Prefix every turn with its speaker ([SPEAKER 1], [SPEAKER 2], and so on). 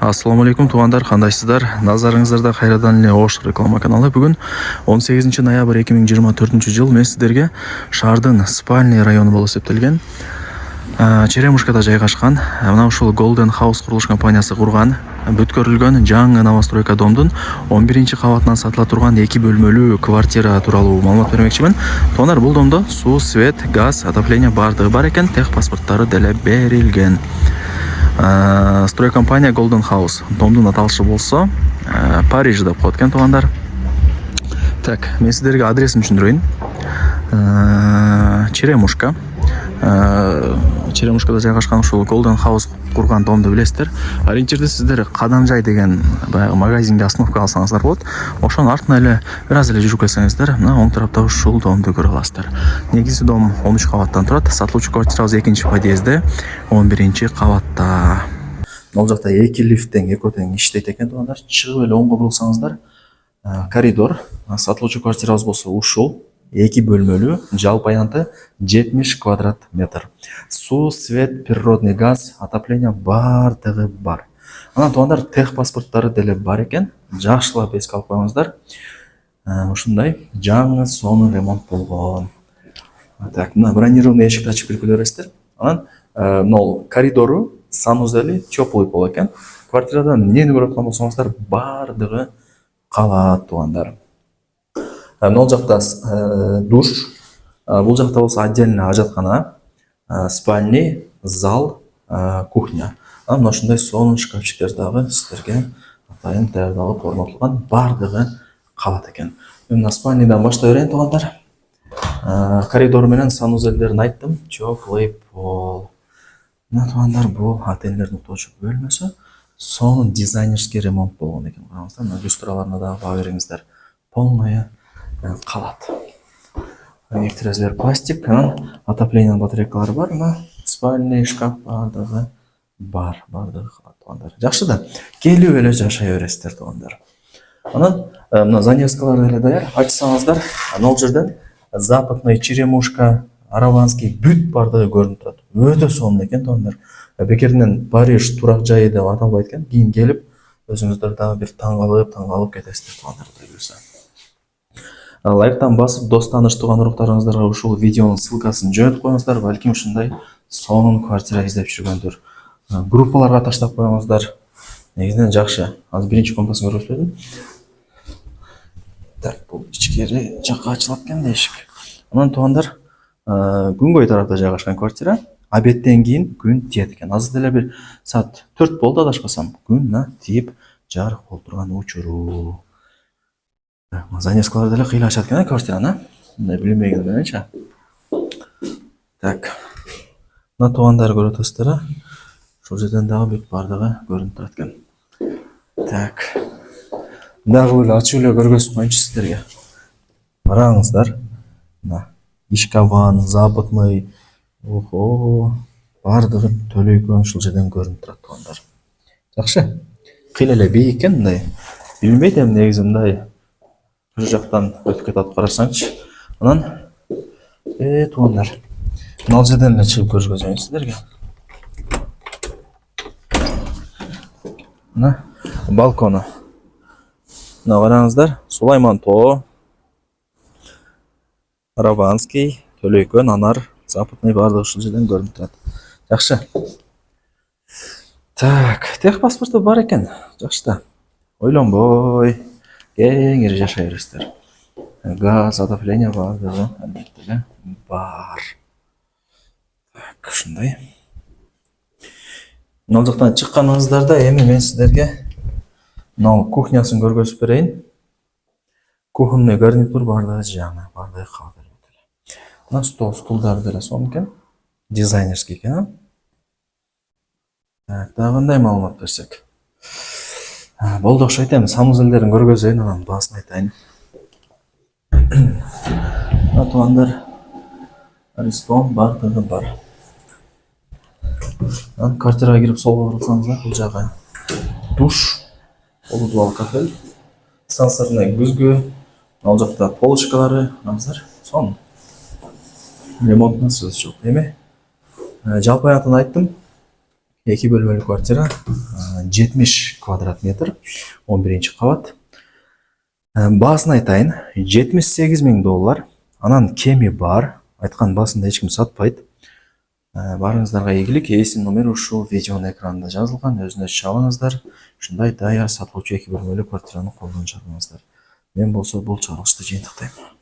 [SPEAKER 1] Ассаламу алейкум туугандар, кандайсыздар? Назарыңыздарда кайрадан эле Ош реклама каналы. Бүгүн 18 ноябрь 2024 жыл мен сиздерге шаардын спальный району болуп эсептелген Черемушкада жайгашкан мына ушул Golden House курулуш компаниясы курган, бүткөрүлгөн жаңы новостройка домдун 11-кабатынан сатыла турган 2 бөлмөлүү квартира тууралуу маалымат бермекчимин. Туугандар, бул домдо суу, свет, газ, отопление бардыгы бар экен, тех паспорттары деле берилген. Стройкомпания Golden House. Домдун аталышы болсо Париж деп коет экен туугандар. Так, мен сиздерге адресин түшүндүрөйүн. Черемушка. Черемушкада жайгашкан ушул Golden House курган домду билесиздер. Ориентирди сиздер Кадамжай деген баягы магазинге остановка алсаңыздар болот. Ошонун артынан эле бир аз эле жүрүп келсеңиздер, мына оң тарапта ушул домду көрө аласыздар. Негизи дом 13 кабаттан турат. Сатылуучу квартирабыз 2-подъездде, 11-кабатта. Ал жакта 2 лифттен экөө тең иштейт экен туугандар. Чыгып эле оңго бурулсаңыздар, коридор. Сатылуучу квартирабыз болсо ушул 2 бөлмөлүү, жалпы аянты 70 квадрат метр. Суу, свет, природный газ, отопление бардыгы бар. Анан туугандар, тех паспорттары деле бар экен. Жакшылап эске алып коюңуздар. Ушундай жаңы сонун ремонт болгон. Так, мына бронированный эшикти ачып кирип көрөсүздөр. Анан мына коридору санузели теплый болот экен. Квартирадан эмнени көрүп аткан болсоңуздар, бардыгы калат туугандар. Мына жакта душ, бул жакта болсо отдельно ажаткана, спальный, зал, кухня. Мына ушундай сонун шкафчиктер дагы сиздерге атайын даярдалып орнотулган, бардыгы калат экен. Мына спальныйдан баштай берейин туугандар. Коридор менен санузелдерин айттым, теплый пол. Мына туугандар, бул отельдердин уктоочу бөлмөсү. Сонун дизайнерский ремонт болгон экен. Караңыздар, мына люстраларына дагы баа бериңиздер. Полное калат. Терезелер пластик, отоплениянын батарейкалары бар, мына спальный шкаф бардыгы бар, бардыгы калат туугандар. Жакшы да, келип эле жашай бересиздер туугандар. Анан мына занавескалар эле даяр. Ачсаңыздар, ал жерден Западный, Черемушка, Араванский бүт бардыгы көрүнүп турат. Өтө сонун экен туугандар. Бекеринен Париж турак жайы деп аталбайт экен. Кийин келип өзүңүздөр дагы бир таң калып кетесиздер туугандар. Лайктан басып, дос тааныш тууган уруктарыңыздарга ушул видеонун ссылкасын жөнөтүп коюңуздар. Балким ушундай сонун квартира издеп жүргөндөр. Группаларга таштап коюңуздар. Негизинен жакшы. Азыр биринчи комнатасын көрүп Так, бул ичкери жакка ачылат экен да эшик. Анан туугандар, күнгөй тарапта жайгашкан квартира. Обедтен кийин күн тиет экен. Азыр деле бир саат 4 болду адашпасам. Күн тиип жарык болуп турган учуру. Занавескалар деле кыйлашат экен квартираны. Мындай билинбеген мененчи. Так. Мына туугандар көрүп атасыздар. Ошол жерден дагы бүт бардыгы көрүнүп турат экен. Так. Дагы эле ачып эле көргөзүп коеюнчу сиздерге. Караңыздар. Мына Ишкаван, Западный, бардыгы төлөйкөн ушул жерден көрүнүп турат туугандар. Жакшы. Кыйла эле бийик экен мындай. Билбейт эми негизи мындай бир жактан өтүп кетип карасаңчы. Анан туугандар, мына жерден эле чыгып көргөзөйүн сиздерге. Мына балкону. Мына караңыздар, Сулайман тоо, Араванский, Төлөйкөн, Анар, Западный бардыгы ушул жерден көрүнүп турат. Жакшы. Так, тех паспорту бар экен. Жакшы да. Ойлонбой кеңири жашай бересиздер. Газ, отопление бардыгы албетте бар. Так, ушундай. Мына жактан чыкканыңыздарда эми мен сиздерге мына кухнясын көргөзүп берейин. Кухонный гарнитур бардыгы жаңы, бардыгы калат эле. Мына стулдар деле сонун экен. Дизайнерский экен. Так, дагы кандай маалымат берсек? Болду окшойт эми, санузелдерин көргөзөйүн, анан баасын айтайын. Мына туугандар, Аристон бардыгы бар. Анан квартирага кирип солго бурулсаңыздар, бул жагы душ, полудубал кафель, сансырный күзгү, ал жакта полочкалары, караңыздар, сонун. Ремонтуна сөз жок. Эми жалпы аятын айттым. 2 бөлмелі квартира, 70 квадрат метр, 11-ші қабат. Басын айтайын, 78 мың доллар. Анан кеми бар. Айтқан басында ешкім сатпайды. Барыңыздарға игілік. Есім номер ушул видеонун экранында жазылған. Өзүнөз чабыңыздар. Ушундай даяр сатылуучу 2 бөлмөлүү квартираны колдон чыгарыңыздар. Мен болсо бул чыгарылышты жыйынтыктайм.